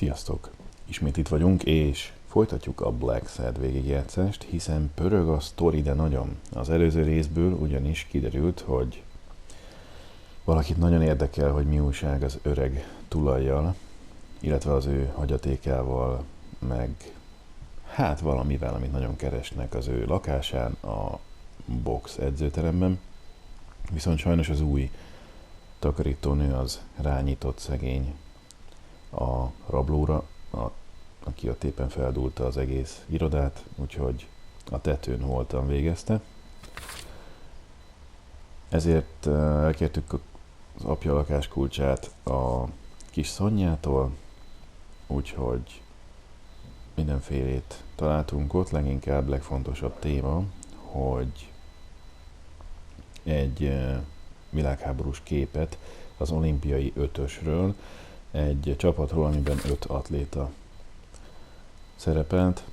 Sziasztok! Ismét itt vagyunk, és folytatjuk a Blacksad végigjátszást, hiszen pörög a sztori, de nagyon. Az előző részből ugyanis kiderült, hogy valakit nagyon érdekel, hogy mi újság az öreg tulajjal, illetve az ő hagyatékával, meg hát valamivel, amit nagyon keresnek az ő lakásán, a box edzőteremben. Viszont sajnos az új takarítónő az rányitott szegény a rablóra, aki a tépen feldúlta az egész irodát, úgyhogy a tetőn holtan végezte. Ezért elkértük az apja lakáskulcsát a kis Szonyától, úgyhogy mindenfélét találtunk ott, leginkább legfontosabb téma, hogy egy világháborús képet az olimpiai ötösről, egy csapatról, amiben 5 atléta szerepelt,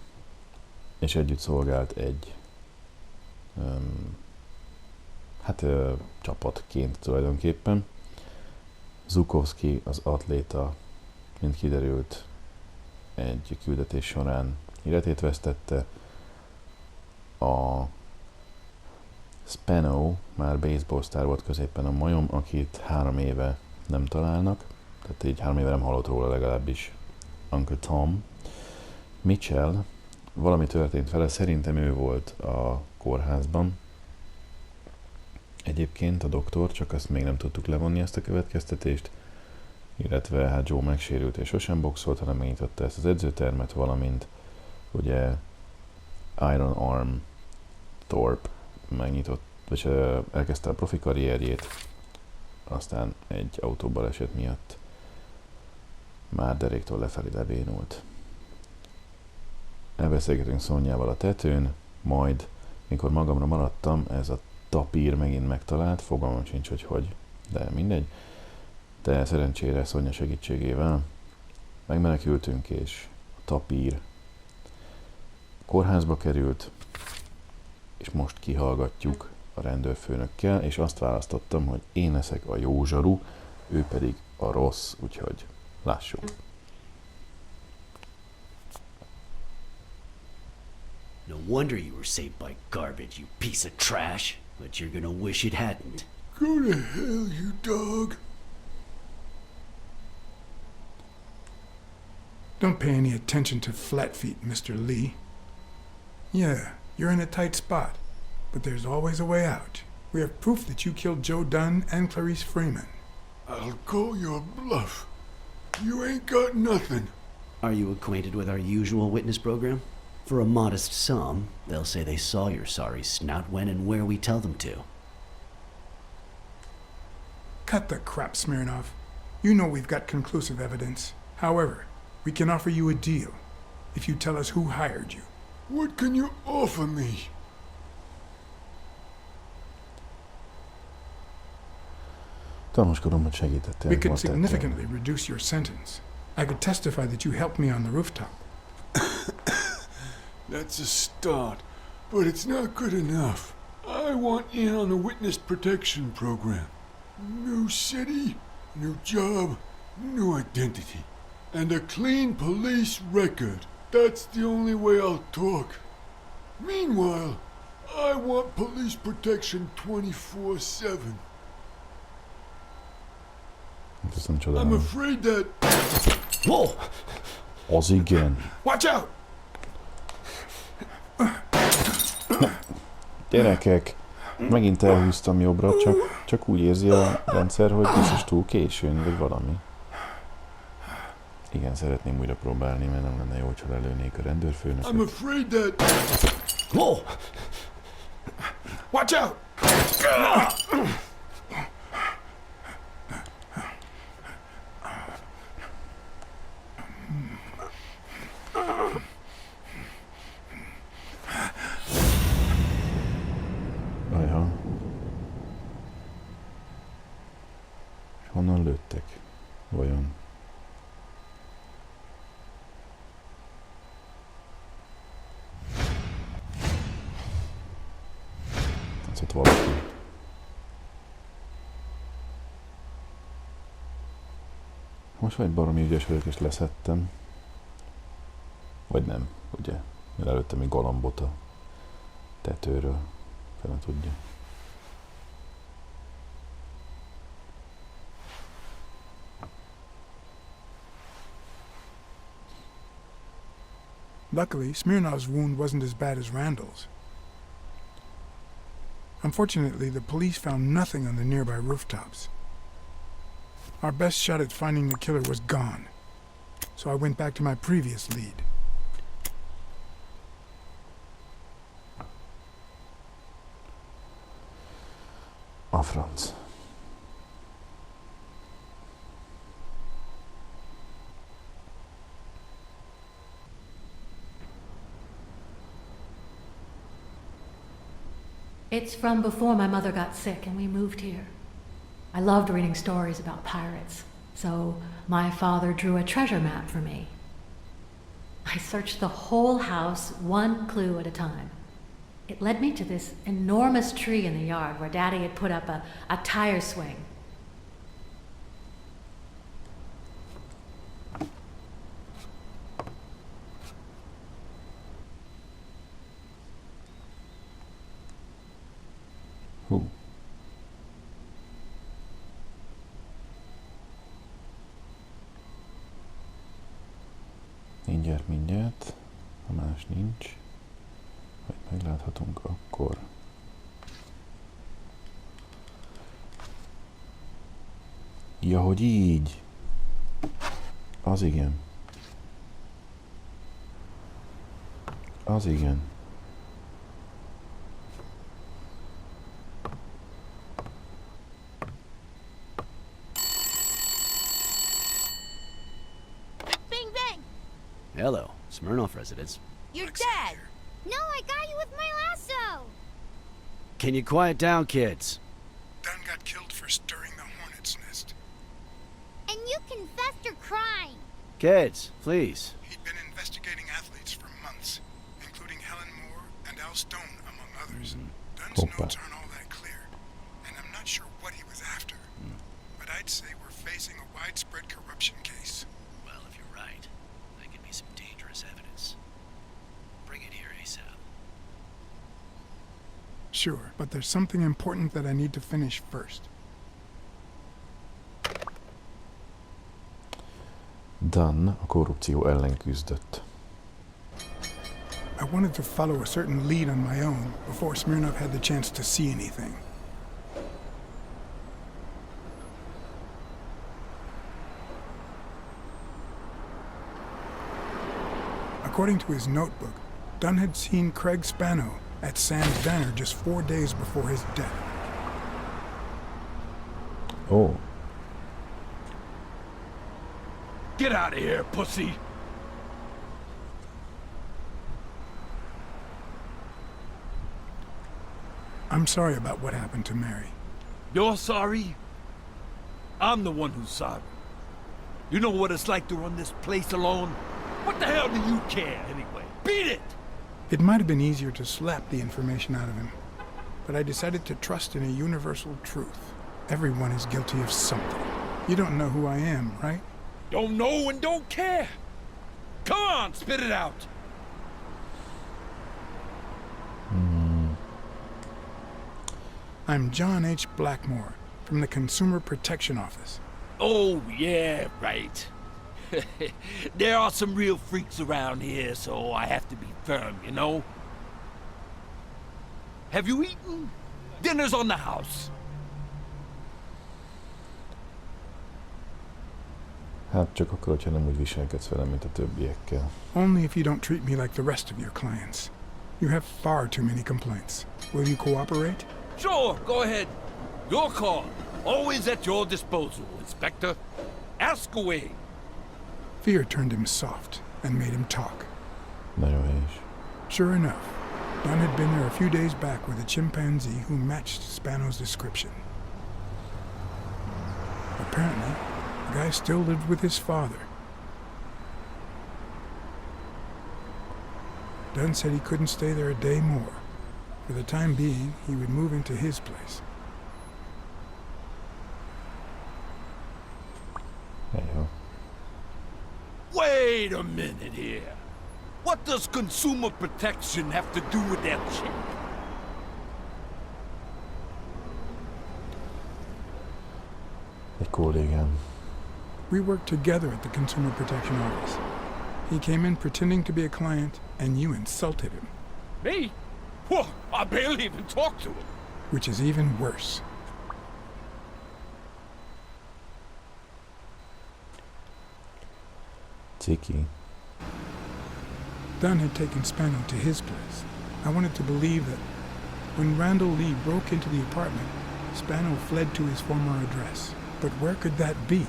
és együtt szolgált egy csapatként tulajdonképpen. Zukovszky az atléta, mint kiderült, egy küldetés során életét vesztette. A Spano már baseball sztár volt középen, a majom, akit 3 éve nem találnak, tehát így 3 éve nem hallott róla legalábbis Uncle Tom. Mitchell, valami történt vele, szerintem ő volt a kórházban. Egyébként a doktor, csak azt még nem tudtuk levonni ezt a következtetést, illetve hát Joe megsérült és sosem boxolt, hanem megnyitotta ezt az edzőtermet, valamint ugye Iron Arm Thorpe megnyitott, és elkezdte a profi karrierjét, aztán egy autóbaleset miatt már deréktől lefelé lebénult. Elbeszélgetünk Szonyával a tetőn, majd, mikor magamra maradtam, ez a tapír megint megtalált, fogalmam sincs, hogy, de mindegy. De szerencsére Szonya segítségével megmenekültünk, és a tapír kórházba került, és most kihallgatjuk a rendőrfőnökkel, és azt választottam, hogy én leszek a jó zsaru, ő pedig a rossz, úgyhogy lássuk. No wonder you were saved by garbage, you piece of trash. But you're gonna wish it hadn't. Go to hell, you dog. Don't pay any attention to flat feet, Mr. Lee. Yeah, you're in a tight spot, but there's always a way out. We have proof that you killed Joe Dunn and Clarice Freeman. I'll call your bluff. You ain't got nothing. Are you acquainted with our usual witness program? For a modest sum, they'll say they saw your sorry snout when and where we tell them to. Cut the crap, Smirnov. You know we've got conclusive evidence. However, we can offer you a deal if you tell us who hired you. What can you offer me? Tanúskodom, hogy segítettél. We could significantly reduce your sentence. I could testify that you helped me on the rooftop. That's a start, but it's not good enough. I want in on the witness protection program. New city, new job, new identity, and a clean police record. That's the only way I'll talk. Meanwhile, I want police protection 24/7. I'm afraid that... Whoa! Az igen. Watch out! Gyerekek, megint elhúztam jobbra, csak úgy érzi a rendszer, hogy biztos túl későn, vagy valami. Igen, szeretném újra próbálni, mert nem lenne jó, hogyha lelőnék a rendőrfőnököt. I'm afraid that... Whoa! Watch out! Ajha. És honnan lőttek? Vajon? Ez ott valaki. Most vagy baromi ügyes vagyok és leszettem. Vagy nem, ugye? Mert előtte még galambot a tetőről. Fele tudja. Luckily, Smirnov's wound wasn't as bad as Randall's. Unfortunately, the police found nothing on the nearby rooftops. Our best shot at finding the killer was gone, so I went back to my previous lead. A franc. It's from before my mother got sick and we moved here. I loved reading stories about pirates, so my father drew a treasure map for me. I searched the whole house, one clue at a time. It led me to this enormous tree in the yard where Daddy had put up a tire swing. Hú. Mindjárt. Ha más nincs, vagy megláthatunk, akkor... Ja, hogy így. Az igen. Az igen. Bing bang! Hello, Smirnoff residence. You're dead! No, I got you with my lasso! Can you quiet down, kids? Dunn got killed for stirring the hornet's nest. And you confessed your crime! Kids, please. He'd been investigating athletes for months, including Helen Moore and Al Stone, among others. Dunn's Hoppa. notes aren't all that clear, and I'm not sure what he was after. But I'd say we're facing a widespread corruption case. Well, if you're right, that could be some dangerous evidence. Bring it here ASAP. Sure, but there's something important that I need to finish first. Dunn a korrupció ellen küzdött. I wanted to follow a certain lead on my own before Smirnov had the chance to see anything. According to his notebook, Dunn had seen Craig Spano at Sam's Diner just 4 days before his death. Ó, Get out of here, pussy! I'm sorry about what happened to Mary. You're sorry? I'm the one who's sorry. You know what it's like to run this place alone? What the hell do you care, anyway? Beat it! It might have been easier to slap the information out of him, but I decided to trust in a universal truth. Everyone is guilty of something. You don't know who I am, right? Don't know and don't care! Come on, spit it out! I'm John H. Blackmore, from the Consumer Protection Office. Oh, yeah, right. There are some real freaks around here, so I have to be firm, you know? Have you eaten? Dinner's on the house. hát csak akkor, hogyha nem úgy viselkedsz velem, mint a többiekkel. Only if you don't treat me like the rest of your clients. You have far too many complaints. Will you cooperate? Sure, go ahead. Your call. Always at your disposal, Inspector. Ask away. Fear turned him soft and made him talk. Nagyon helyes. Sure enough, Dunn had been there a few days back with a chimpanzee who matched Spano's description. Apparently, the guy still lived with his father. Dunn said he couldn't stay there a day more. For the time being, he would move into his place. Jó. Wait a minute here. What does consumer protection have to do with that chick? Egy kollégám. We worked together at the Consumer Protection Office. He came in pretending to be a client, and you insulted him. Me? Whoa, I barely even talked to him. Which is even worse. Ciki. Dunn had taken Spano to his place. I wanted to believe that when Randall Lee broke into the apartment, Spano fled to his former address. But where could that be?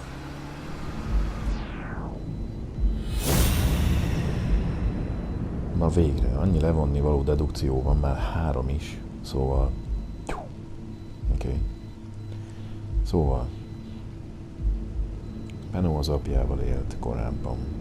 Na végre, annyi levonni való dedukció van, már 3 is. Szóval... Oké. Szóval... Spano az apjával élt korábban.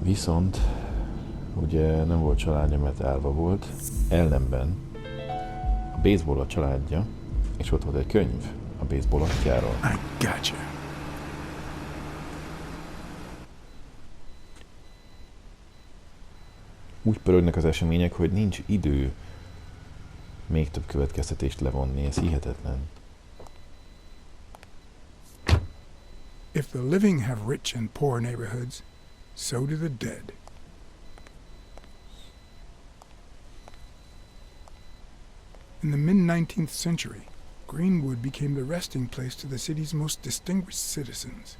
Viszont ugye nem volt családja, mert elva volt, ellenben a baseball a családja, és ott volt egy könyv a baseball atyáról. I gotcha. Úgy pörögnek az események, hogy nincs idő még több következtetést levonni, ez hihetetlen. If the living have rich and poor neighborhoods, so do the dead. In the mid-19th century, Greenwood became the resting place to the city's most distinguished citizens.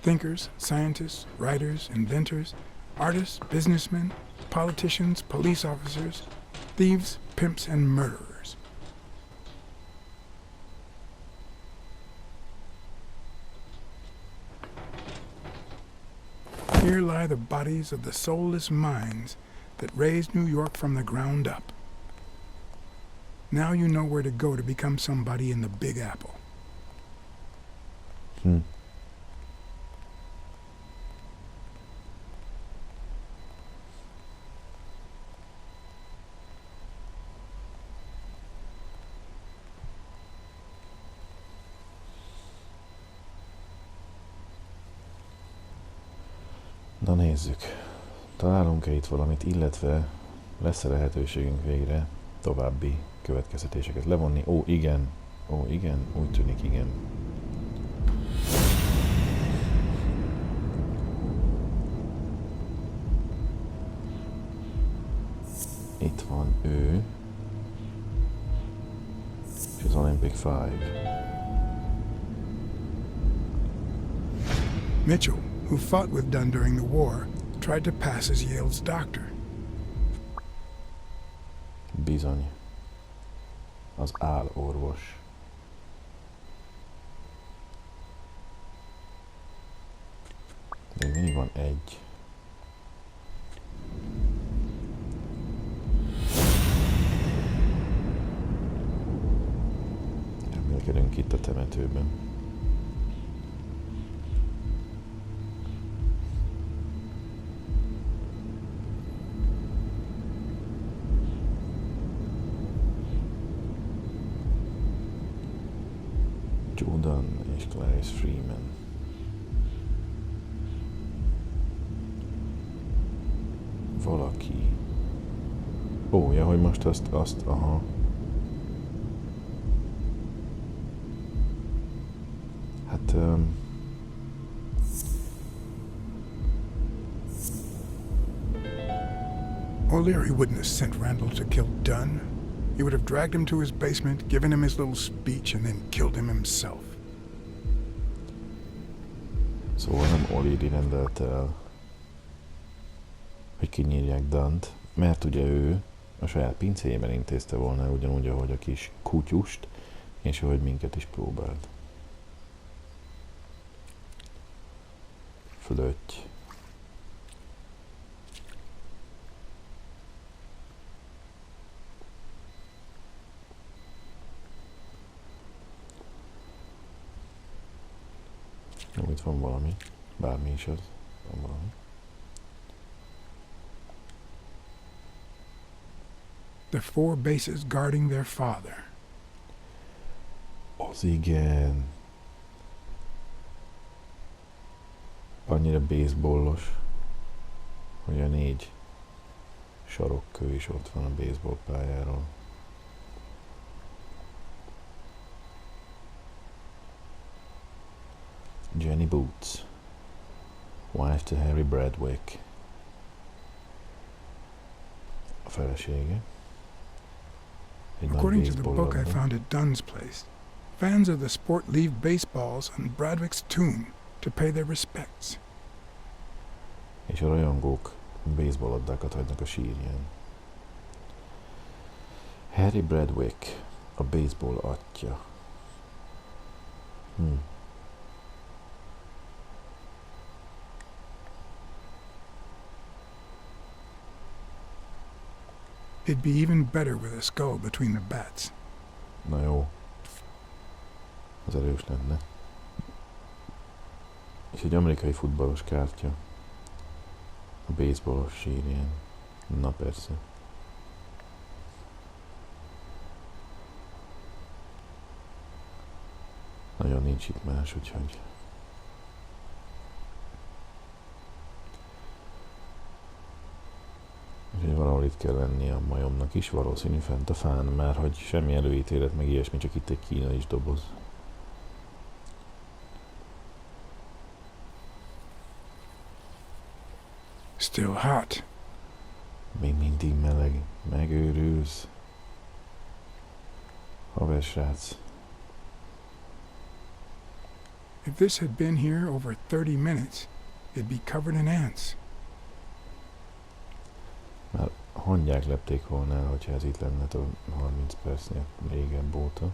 Thinkers, scientists, writers, inventors, artists, businessmen, politicians, police officers, thieves, pimps, and murderers. Here lie the bodies of the soulless minds that raised New York from the ground up. Now you know where to go to become somebody in the Big Apple. Na nézzük. Találunk-e itt valamit, illetve lesz-e lehetőségünk végre további következtetéseket levonni? Ó, igen, úgy tűnik, igen. Itt van ő, és az Olympic 5. Mitchell, who fought with Dunn during the war, tried to pass as Yale's doctor. Bizony. Az állorvos. De mindig van egy. Remélkedünk itt a temetőben. Jordan és Clarice Freeman. Valaki. Ó, ja, hogy most azt, aha. Hát... O'Leary wouldn't have sent Randall to kill Dunn. He would have dragged him to his basement, given him his little speech, and then killed him himself. Szóval nem O'Leary rendelte el, hogy kinyírják Dunnt, mert ugye ő a saját pincéjében intézte volna ugyanúgy, ahogy a kis kutyust, és ahogy minket is próbált. Flötty. Jó, itt van valami. Bármi is az. Van valami. The 4 bases guarding their father. Az igen. Annyira baseballos, hogy a 4 sarokkő is ott van a baseball pályáról. Jenny Boots, wife to Harry Bradwick. A felesége. According to the book I found at Dunn's place, fans of the sport leave baseballs on Bradwick's tomb to pay their respects. És a rajongók baseball-labdákat hagynak a sírján. Harry Bradwick, a baseball atya. It'd be even better with a skull between the bats. Na jó. Az erős lenne. És egy amerikai futballos kártya. A baseballos sírján. Na persze. Nagyon nincs itt más, úgyhogy... Úgyhogy valahol itt kell lennie a majomnak is, valószínű fent a fán, mert hogy semmi előítélet, meg ilyesmi, csak itt egy kínai is doboz. Still hot. Még mindig meleg, megőrülsz. Haver srác. If this had been here over 30 minutes, it'd be covered in ants. Már hangyák lepték volna el, hogyha ez itt lenne 30 percnél régebb óta.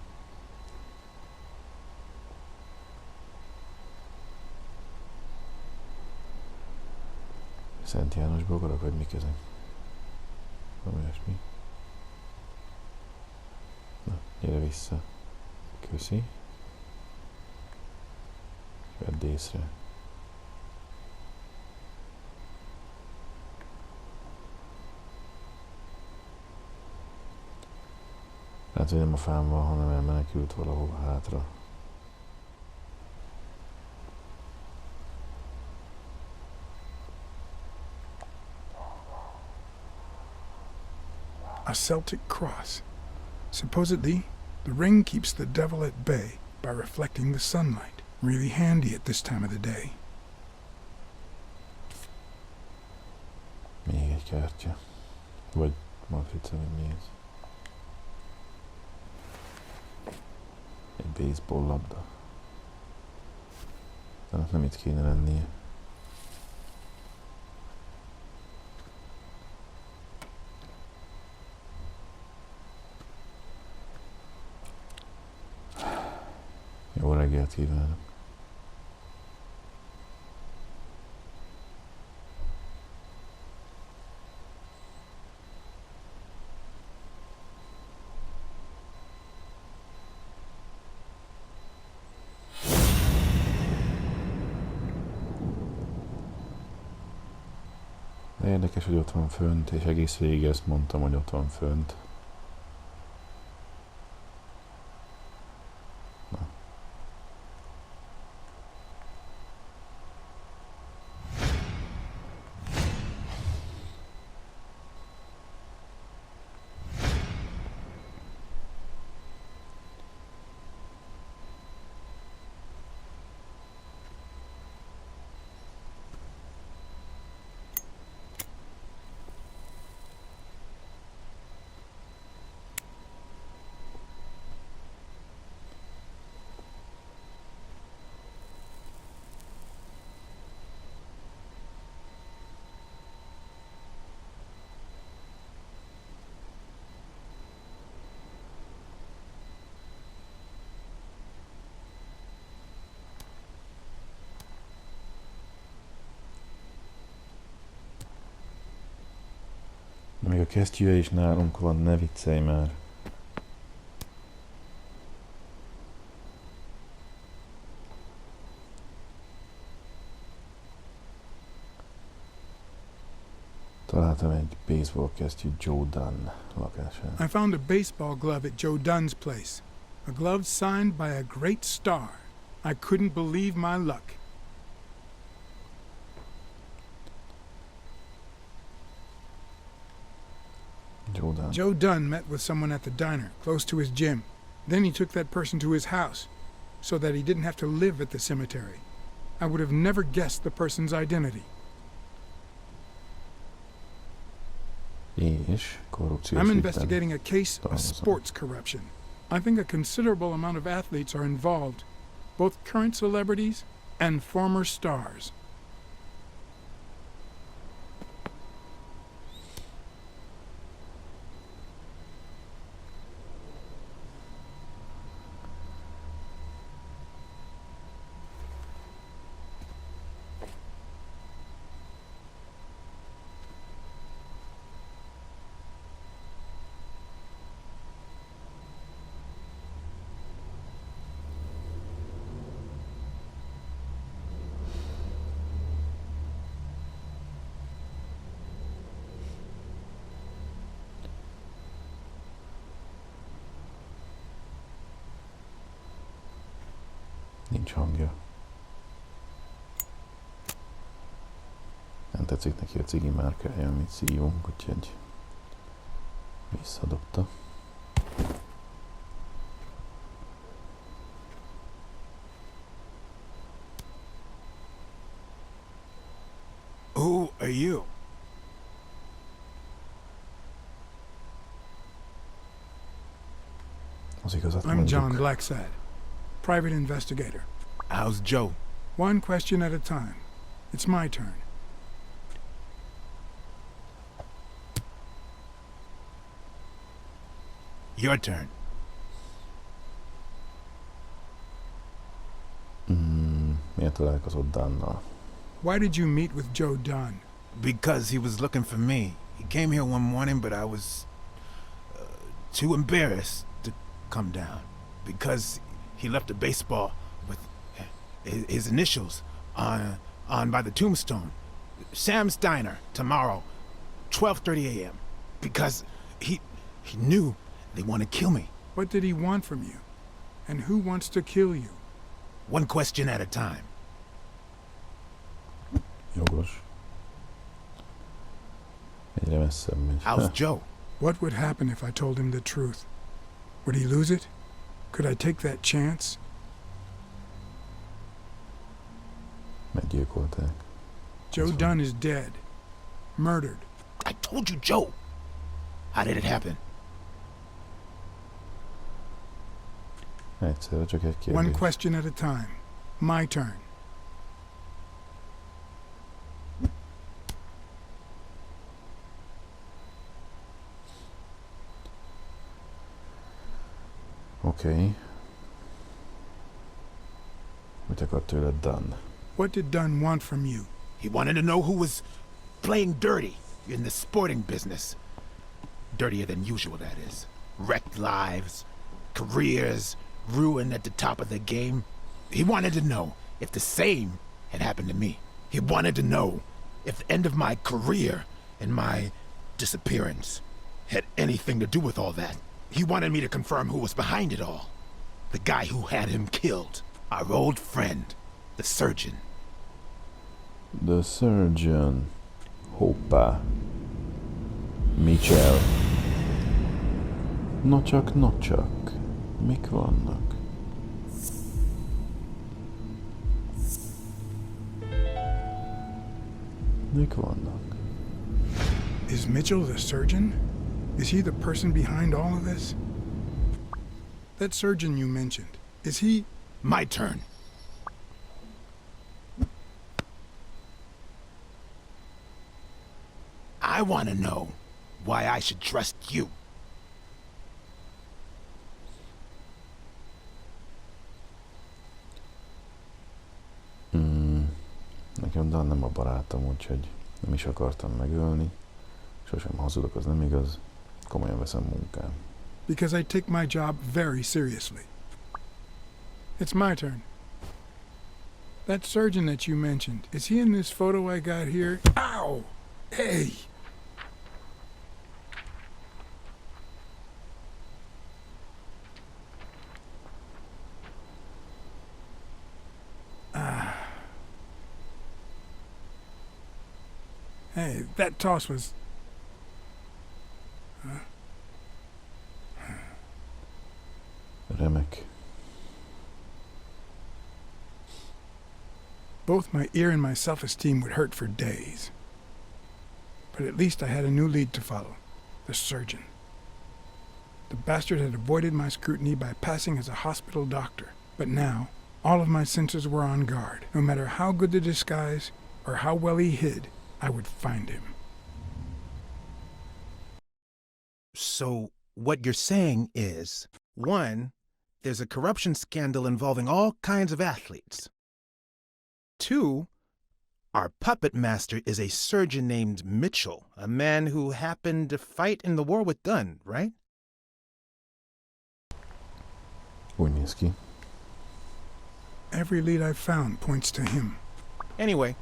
Szent János bogarak, vagy mik ezek? Valami olyasmi. Na, gyere vissza. Köszi. Vedd észre. Hát, hogy nem a fán van, hanem elmenekült valahova hátra. A Celtic cross. Supposedly, the ring keeps the devil at bay by reflecting the sunlight. Really handy at this time of the day. Még egy kártya. Vagy matrica, vagy mi ez? Egy baseball labda. De nem itt kéne lennie. Jó reggelt kívánok! De érdekes, hogy ott van fönt, és egész végig ezt mondtam, hogy ott van fönt. Na. Még a kesztyűje is nálunk van, ne viccelj már. Találtam egy baseball kesztyű Joe Dunn lakásán. I found a baseball glove at Joe Dunn's place. A glove signed by a great star. I couldn't believe my luck. Joe Dunn. Joe Dunn met with someone at the diner, close to his gym. Then he took that person to his house, so that he didn't have to live at the cemetery. I would have never guessed the person's identity. És korrupciós I'm ügyben investigating a case of dolgozom. sports corruption. I think a considerable amount of athletes are involved, both current celebrities and former stars. Nincs hangja. Nem tetszik neki a cigi márkája, amit szívunk, úgyhogy visszadobta. Who are you? Az igazat I'm John mondjuk. Blacksad, private investigator. How's Joe? One question at a time. It's my turn. Your turn. Miért találkozott Dunnal? Why did you meet with Joe Dunn? Because he was looking for me. He came here one morning, but I was too embarrassed to come down. Because he left a baseball with his initials on by the tombstone. Sam's Diner, tomorrow, 12:30 a.m. Because he knew they want to kill me. What did he want from you? And who wants to kill you? One question at a time. Jogos. Egyre messzebb megy. How's Joe? What would happen if I told him the truth? Would he lose it? Could I take that chance? Meggyilkolták. Joe Dunn is dead. Murdered. I told you, Joe. How did it happen? Egyszerre csak egy kérdés. One question at a time. My turn. Oké. Mit akar tőled Dunn? What did Dunn want from you? He wanted to know who was playing dirty in the sporting business. Dirtier than usual, that is. Wrecked lives, careers, ruined at the top of the game. He wanted to know if the same had happened to me. He wanted to know if the end of my career and my disappearance had anything to do with all that. He wanted me to confirm who was behind it all. The guy who had him killed. Our old friend, the surgeon. The Surgeon. Hoppá. Mitchell. No csak, no csak. Mik vannak? Mik vannak? Is Mitchell the surgeon? Is he the person behind all of this? That surgeon you mentioned, is he... My turn. I want to know why I should trust you. Nekem Dan nem a barátom, úgyhogy nem is akartam megölni. Sosem hazudok, az nem igaz. Komolyan veszem munkám. Because I take my job very seriously. It's my turn. That surgeon that you mentioned, is he in this photo I got here? Ow! Hey! Hey, that toss was... Remek. Both my ear and my self-esteem would hurt for days. But at least I had a new lead to follow. The surgeon. The bastard had avoided my scrutiny by passing as a hospital doctor. But now, all of my senses were on guard. No matter how good the disguise, or how well he hid, I would find him. So, what you're saying is, 1, there's a corruption scandal involving all kinds of athletes. 2, our puppet master is a surgeon named Mitchell, a man who happened to fight in the war with Dunn, right? Úgy néz ki. Every lead I've found points to him. Anyway,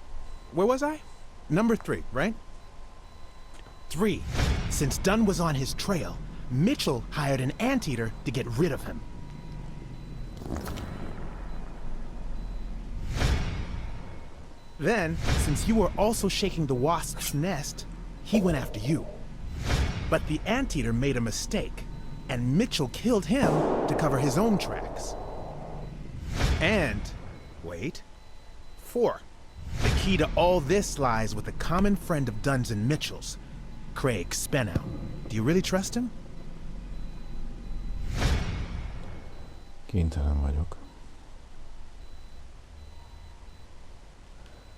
where was I? Number 3, right? 3. Since Dunn was on his trail, Mitchell hired an anteater to get rid of him. Then, since you were also shaking the wasp's nest, he went after you. But the anteater made a mistake, and Mitchell killed him to cover his own tracks. And, wait, 4. The key to all this lies with a common friend of Dunn's and Mitchell's, Craig Spenow. Do you really trust him? Kénytelen vagyok.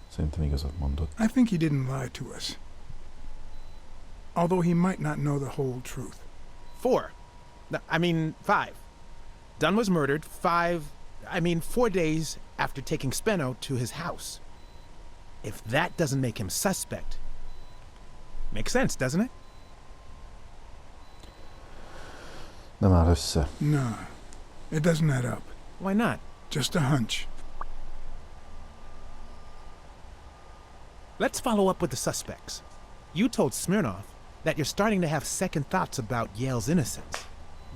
Szerintem igazat mondott. I think he didn't lie to us. Although he might not know the whole truth. 4. No, I mean 5. Dunn was murdered 4 days after taking Spenow to his house. If that doesn't make him suspect, makes sense, doesn't it? Nem áll össze. No, it doesn't add up. Why not? Just a hunch. Let's follow up with the suspects. You told Smirnoff that you're starting to have second thoughts about Yale's innocence.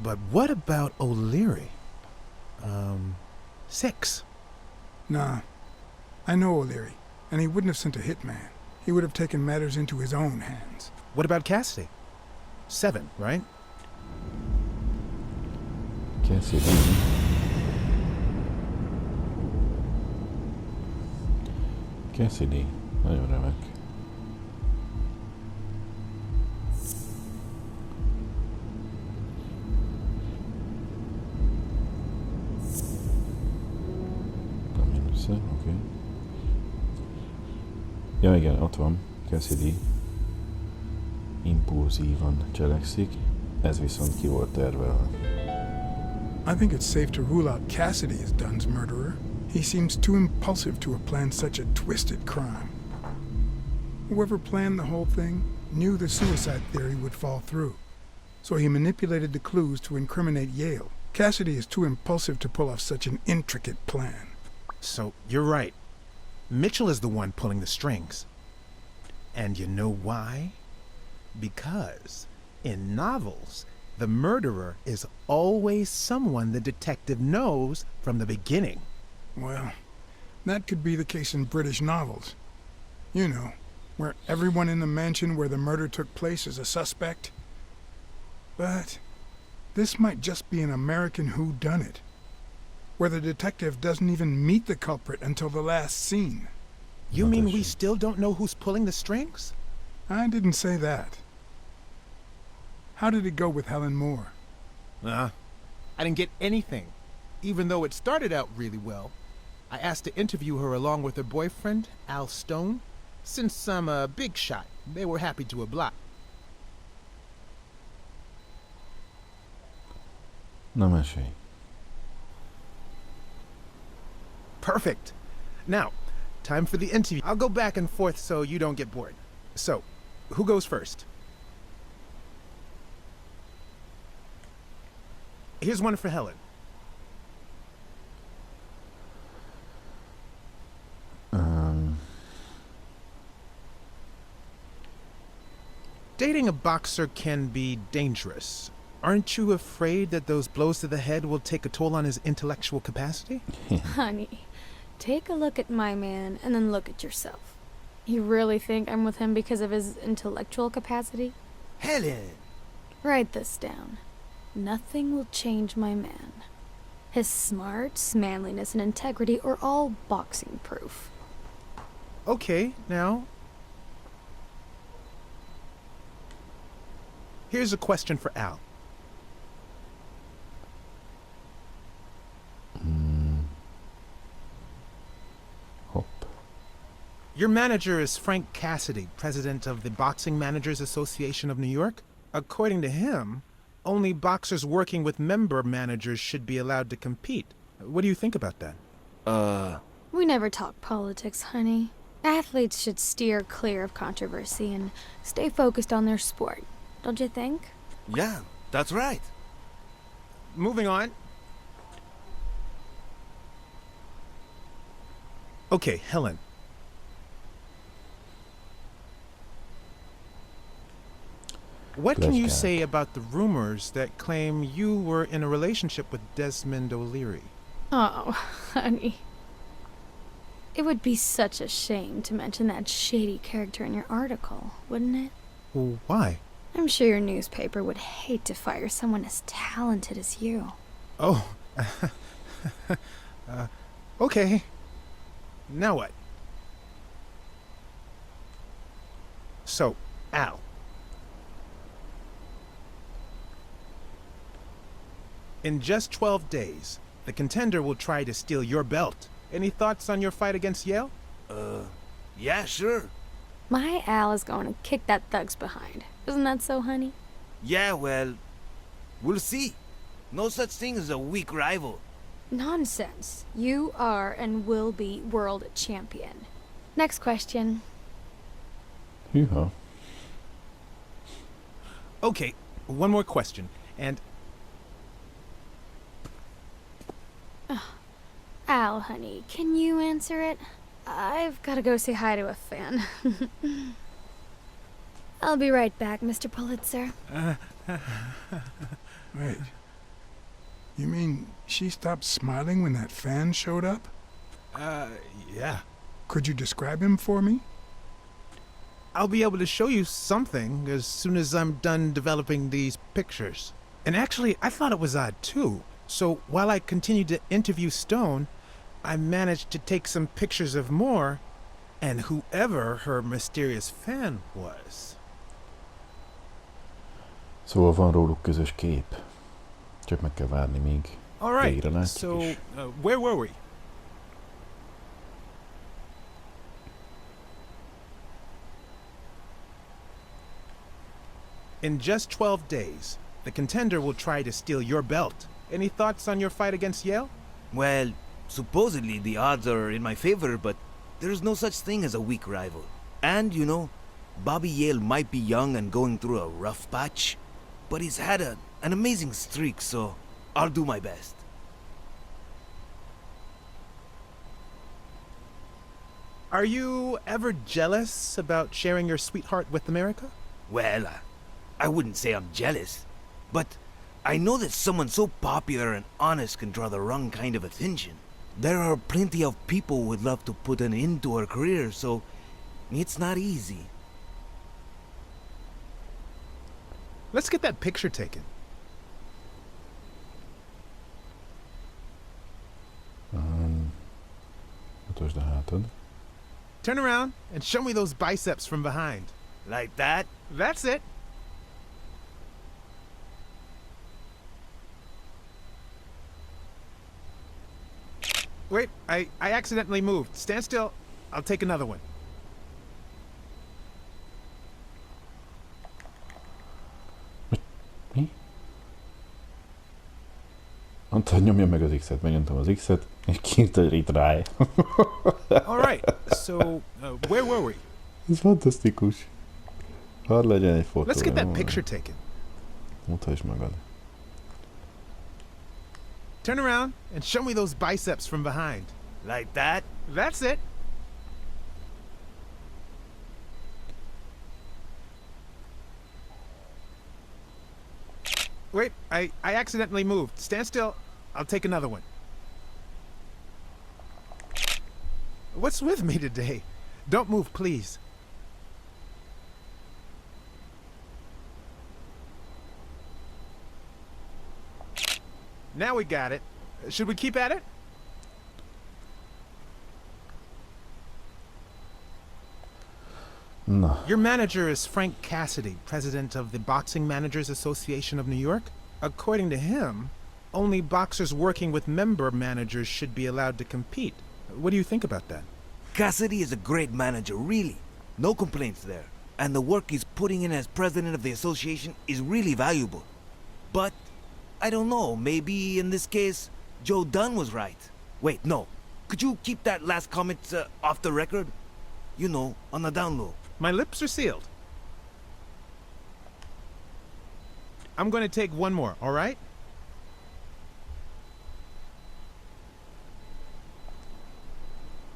But what about O'Leary? 6. Nah, I know O'Leary, and he wouldn't have sent a hitman. He would have taken matters into his own hands. What about Cassidy? 7, right? Cassidy. Cassidy. Nagyon remek. Nem jön össze, oké. Ja igen, ott van. Cassidy impulzívan cselekszik, ez viszont ki volt tervelve. I think it's safe to rule out Cassidy as Dunn's murderer. He seems too impulsive to have planned such a twisted crime. Whoever planned the whole thing knew the suicide theory would fall through, so he manipulated the clues to incriminate Yale. Cassidy is too impulsive to pull off such an intricate plan. So, you're right. Mitchell is the one pulling the strings. And you know why? Because, in novels, the murderer is always someone the detective knows from the beginning. Well, that could be the case in British novels. You know, where everyone in the mansion where the murder took place is a suspect. But this might just be an American whodunit, where the detective doesn't even meet the culprit until the last scene. You mean we still don't know who's pulling the strings? I didn't say that. How did it go with Helen Moore? I didn't get anything, even though it started out really well. I asked to interview her along with her boyfriend, Al Stone. Since I'm a big shot, they were happy to oblige. Na mesélj. Perfect. Now, time for the interview. I'll go back and forth so you don't get bored. So, who goes first? Here's one for Helen. Dating a boxer can be dangerous. Aren't you afraid that those blows to the head will take a toll on his intellectual capacity? Honey, take a look at my man and then look at yourself. You really think I'm with him because of his intellectual capacity? Helen! Write this down. Nothing will change my man. His smarts, manliness, and integrity are all boxing proof. Okay, now. Here's a question for Al. Hopp. Your manager is Frank Cassidy, president of the Boxing Managers Association of New York. According to him, only boxers working with member managers should be allowed to compete. What do you think about that? We never talk politics, honey. Athletes should steer clear of controversy and stay focused on their sport. Don't you think? Yeah, that's right. Moving on. Okay, Helen. What can you Blacksad. say about the rumors that claim you were in a relationship with Desmond O'Leary? Oh, honey. It would be such a shame to mention that shady character in your article, wouldn't it? Well, why? I'm sure your newspaper would hate to fire someone as talented as you. Oh. Okay. Now what? So, Al. In just 12 days, the contender will try to steal your belt. Any thoughts on your fight against Yale? Yeah, sure. My Al is going to kick that thug's behind. Isn't that so, honey? Yeah, well, we'll see. No such thing as a weak rival. Nonsense. You are and will be world champion. Next question. Hűha. Okay, one more question, and Al, honey, can you answer it? I've got to go say hi to a fan. I'll be right back, Mr. Pulitzer. Wait. You mean she stopped smiling when that fan showed up? yeah. Could you describe him for me? I'll be able to show you something as soon as I'm done developing these pictures. And actually, I thought it was odd too. So while I continued to interview Stone, I managed to take some pictures of Moore and whoever her mysterious fan was. Szóval van róluk közös kép. Csak meg kell várni, míg All right, végre látjuk so is. where were we? In just 12 days, the contender will try to steal your belt. Any thoughts on your fight against Yale? Well, supposedly the odds are in my favor, but there's no such thing as a weak rival. And, you know, Bobby Yale might be young and going through a rough patch, but he's had an amazing streak, so I'll do my best. Are you ever jealous about sharing your sweetheart with Amerika? Well, I wouldn't say I'm jealous, but I know that someone so popular and honest can draw the wrong kind of attention. There are plenty of people who would love to put an end to her career, so it's not easy. Let's get that picture taken. Mutasd a hátad. Turn around and show me those biceps from behind. Like that? That's it. Wait, I accidentally moved. Stand still. I'll take another one. Mi? Mondta, hogy nyomja meg az X-et, megnyomtam az X-et, és kint egy retry. All right, so where were we? Ez fantasztikus. Hadd legyen egy fotó. Let's get that picture taken. Mutasd magad. Turn around and show me those biceps from behind. Like that? That's it. Wait, I accidentally moved. Stand still. I'll take another one. What's with me today? Don't move, please. Now we got it. Should we keep at it? Na, Your manager is Frank Cassidy, president of the Boxing Managers Association of New York. According to him, only boxers working with member managers should be allowed to compete. What do you think about that? Cassidy is a great manager, really. No complaints there. And the work he's putting in as president of the association is really valuable. But, I don't know, maybe in this case, Joe Dunn was right. Wait, no. Could you keep that last comment off the record? You know, on the down low. My lips are sealed. I'm going to take one more, all right?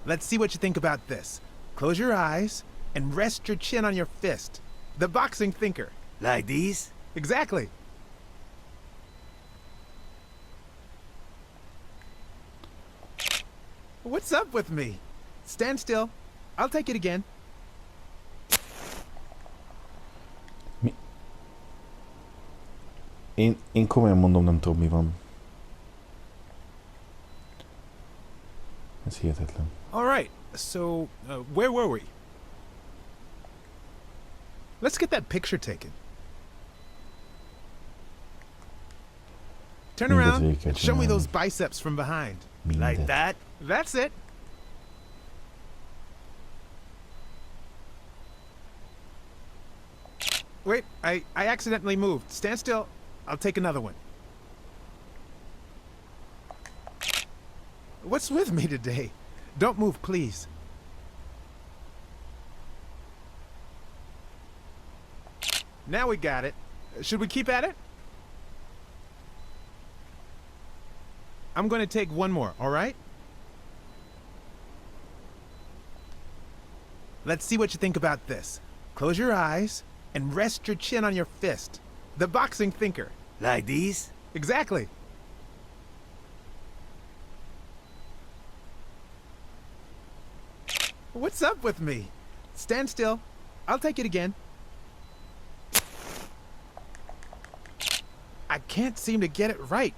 Let's see what you think about this. Close your eyes and rest your chin on your fist. The boxing thinker. Like these? Exactly. What's up with me? Stand still. I'll take it again. Én komolyan mondom, nem tudom, mi van. Ez hihetetlen. All right, so where were we? Let's get that picture taken. Turn around and show me those biceps from behind. Like that? That's it. Wait, I accidentally moved. Stand still. I'll take another one. What's with me today? Don't move, please. Now we got it. Should we keep at it? I'm going to take one more, all right? Let's see what you think about this. Close your eyes and rest your chin on your fist. The boxing thinker. Like these? Exactly. What's up with me? Stand still. I'll take it again. I can't seem to get it right.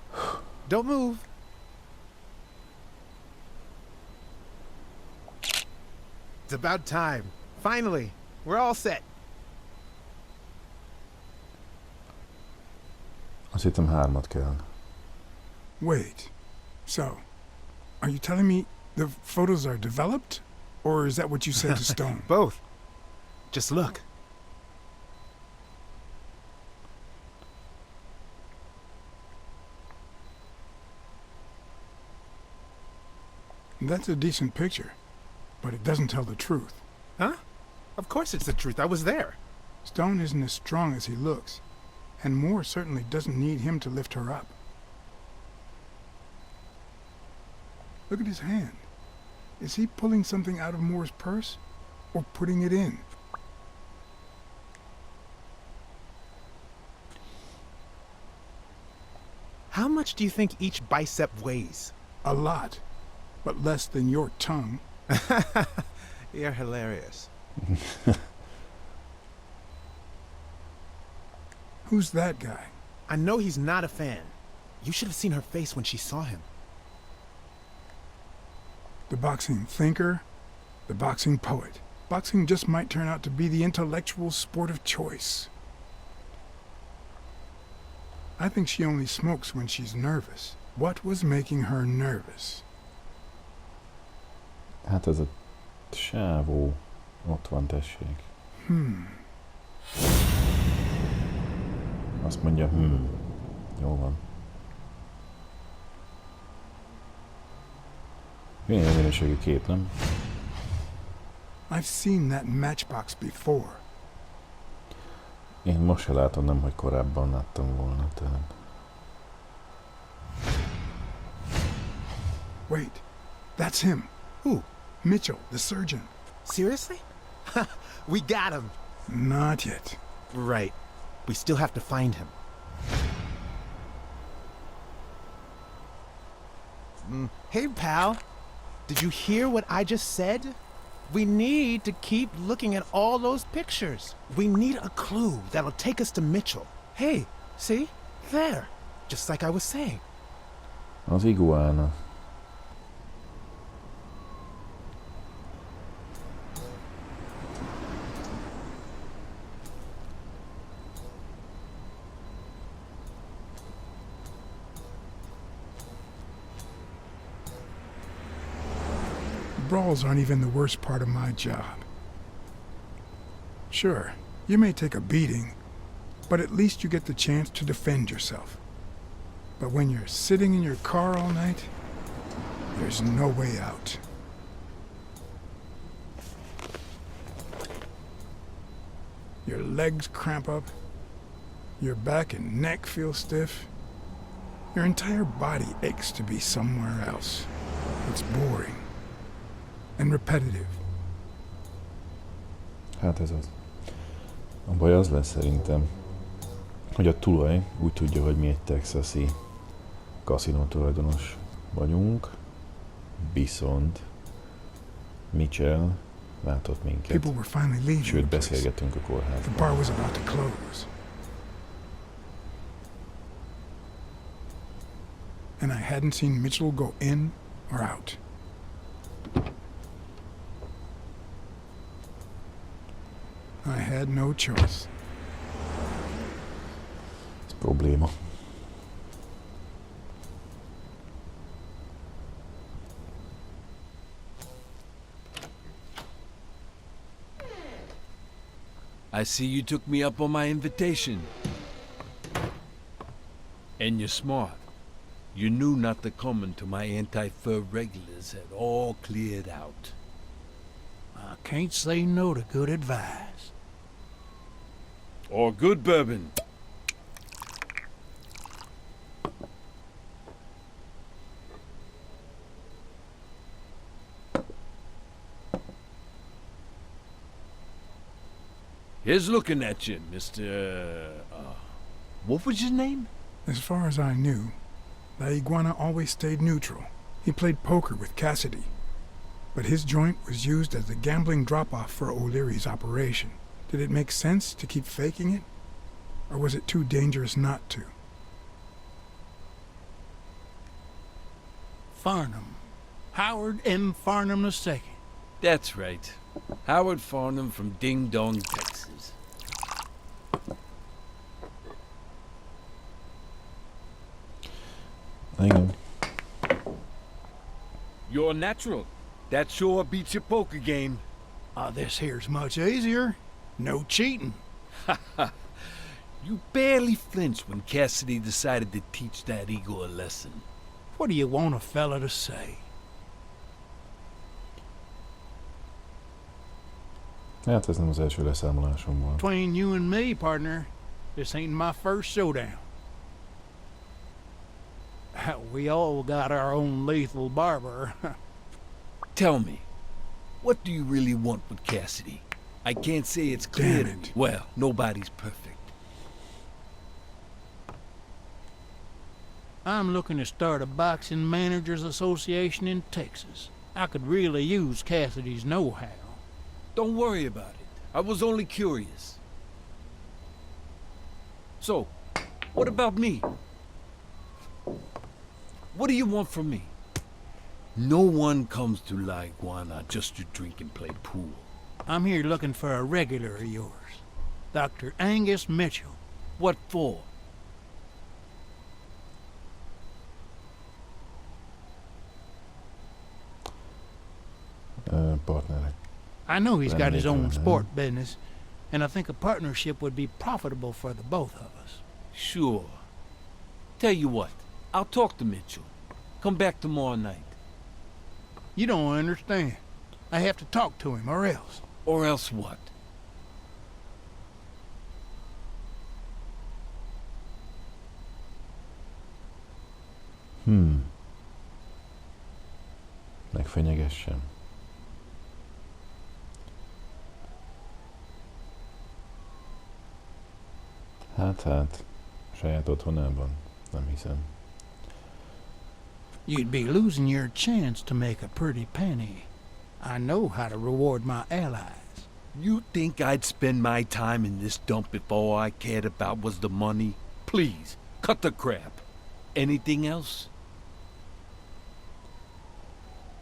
Don't move. It's about time. Finally, we're all set. Azt hittem 3 kell. Wait. So, are you telling me the photos are developed? Or is that what you said to Stone? Both. Just look. That's a decent picture, but it doesn't tell the truth. Huh? Of course it's the truth. I was there. Stone isn't as strong as he looks, and Moore certainly doesn't need him to lift her up. Look at his hand. Is he pulling something out of Moore's purse, or putting it in? How much do you think each bicep weighs? A lot, but less than your tongue. You're hilarious. Who's that guy? I know he's not a fan. You should have seen her face when she saw him. The boxing thinker, the boxing poet. Boxing just might turn out to be the intellectual sport of choice. I think she only smokes when she's nervous. What was making her nervous? Hát ez a sávó. Ott van, tessék. Azt mondja, jó van. Milyen minőségű kép, nem? I've seen that matchbox before. Én most se látom, nem, hogy korábban láttam volna, tehát... Wait, that's him. Who? Mitchell, the surgeon. Seriously? We got him. Not yet. Right. We still have to find him. Hey, pal. Did you hear what I just said? We need to keep looking at all those pictures. We need a clue that'll take us to Mitchell. Hey, see? There. Just like I was saying. Az iguána. Brawls aren't even the worst part of my job. Sure, you may take a beating, but at least you get the chance to defend yourself. But when you're sitting in your car all night, there's no way out. Your legs cramp up, your back and neck feel stiff. Your entire body aches to be somewhere else. It's boring and repetitive. Hát ez az. A baj az lesz szerintem, hogy a tulaj úgy tudja, hogy mi egy texasi kaszinó tulajdonos vagyunk, viszont Mitchell látott minket, People were finally leaving sőt the place. beszélgettünk a The bar kórházban. was about to close. And I hadn't seen Mitchell go in or out. I had no choice. Ez probléma. I see you took me up on my invitation. And you're smart. You knew not to come until my anti-fur regulars had all cleared out. I can't say no to good advice. Or good bourbon. Here's looking at you, Mr. What was your name? As far as I knew, La Iguana always stayed neutral. He played poker with Cassidy, but his joint was used as the gambling drop-off for O'Leary's operation. Did it make sense to keep faking it? Or was it too dangerous not to? Farnham. Howard M. Farnham II. That's right. Howard Farnham from Ding Dong, Texas. Igen. You're a natural. That sure beats your poker game. This here's much easier. No cheating. You barely flinched when Cassidy decided to teach that ego a lesson. What do you want a fella to say? Hát ez nem az első leszámolásom volt. Between you and me, partner, this ain't my first showdown. We all got our own lethal barber. Tell me, what do you really want with Cassidy? I can't say it's clear. Damn it. Well, nobody's perfect. I'm looking to start a boxing managers association in Texas. I could really use Cassidy's know-how. Don't worry about it. I was only curious. So, what about me? What do you want from me? No one comes to La Iguana just to drink and play pool. I'm here looking for a regular of yours, Dr. Angus Mitchell. What for? Partnerek. I know he's got his own Right. sport business, and I think a partnership would be profitable for the both of us. Sure. Tell you what, I'll talk to Mitchell. Come back tomorrow night. You don't understand. I have to talk to him, or else. Or else what? Megfenyegessem. Hát, saját otthonában? Nem hiszem. You'd be losing your chance to make a pretty penny. I know how to reward my allies. You think I'd spend my time in this dump if all I cared about was the money? Please, cut the crap. Anything else?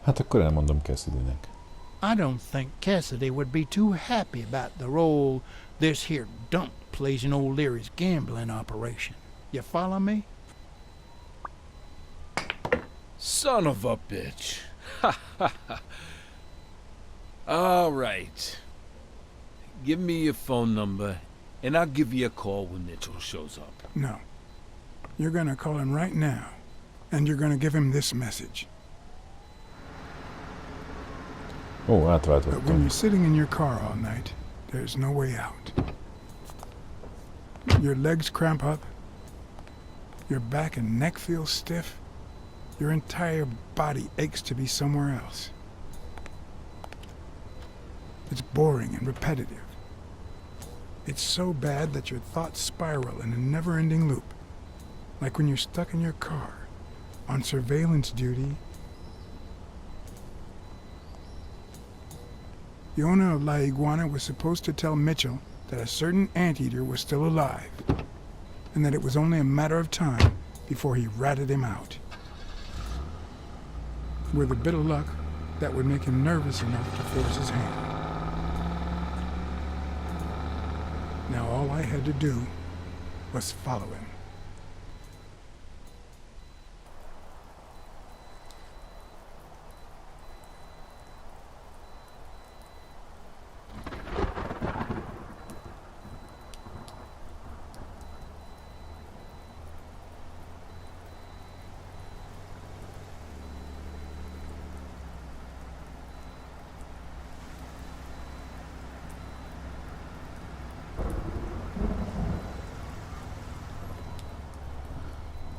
Hát akkor elmondom Cassidynek. I don't think Cassidy would be too happy about the role this here dump plays in old Leary's gambling operation. You follow me? Son of a bitch. All right. Give me your phone number, and I'll give you a call when Mitchell shows up. No. You're gonna call him right now, and you're gonna give him this message. Ó, But when átváltottam. you're sitting in your car all night, there's no way out. Your legs cramp up, your back and neck feel stiff, your entire body aches to be somewhere else. It's boring and repetitive. It's so bad that your thoughts spiral in a never-ending loop. Like when you're stuck in your car, on surveillance duty. The owner of La Iguana was supposed to tell Mitchell that a certain anteater was still alive, and that it was only a matter of time before he ratted him out. With a bit of luck, that would make him nervous enough to force his hand. Now all I had to do was follow him.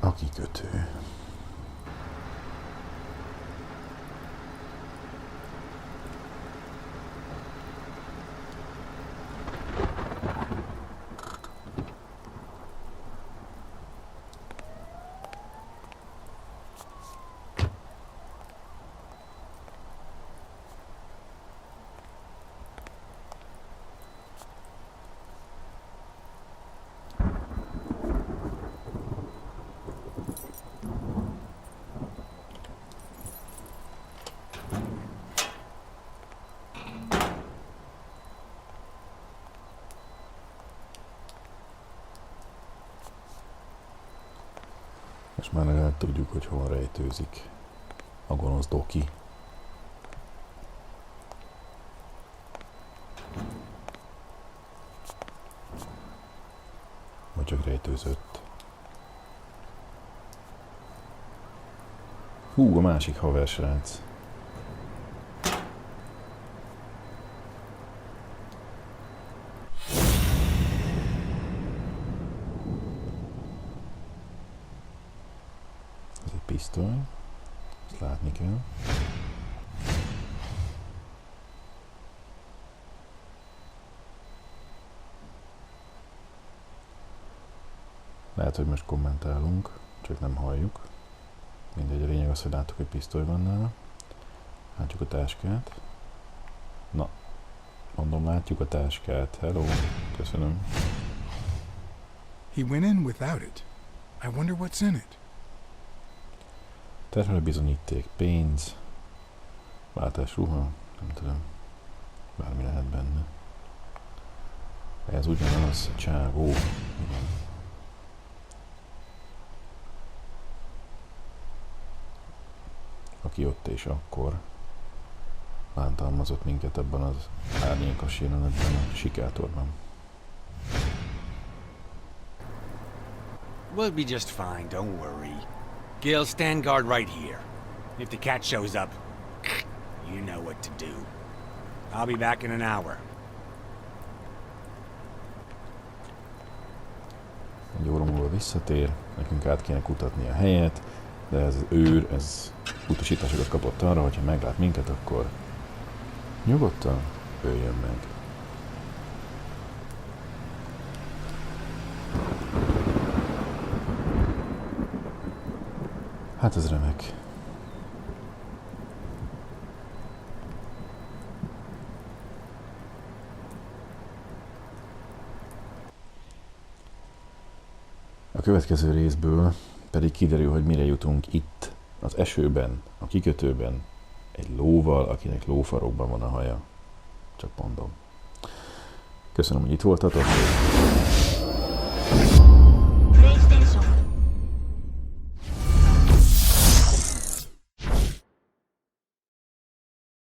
A kikötő. És már legalább tudjuk, hogy hol rejtőzik a gonosz doki. Vagy csak rejtőzött. Hú, a másik haversrác. Pisztoly, ezt látni kell. Lehet, hogy most kommentálunk, csak nem halljuk. Mindegy, a lényeg az, hogy láttuk, hogy pisztoly van nála. Látjuk a táskát. Na, mondom, látjuk a táskát. Hello, köszönöm. He went in without it. I wonder what's in it. Terhelő bizonyíték, pénz, váltás ruha, nem tudom, bármi lehet benne. Ez ugyanaz, csávó, igen. Aki ott és akkor bántalmazott minket ebben az árnyékos jelenetben a sikátorban. We'll be just fine, don't worry. Gil, stand guard right here. If the cat shows up, you know what to do. I'll be back in an hour. Egy óra múlva visszatér, nekünk át kéne kutatni a helyet, de ez az őr, ez utasításokat kapott arra, hogyha meglát minket, akkor nyugodtan öljön meg. Hát ez remek. A következő részből pedig kiderül, hogy mire jutunk itt, az esőben, a kikötőben, egy lóval, akinek lófarokban van a haja. Csak mondom. Köszönöm, hogy itt voltatok.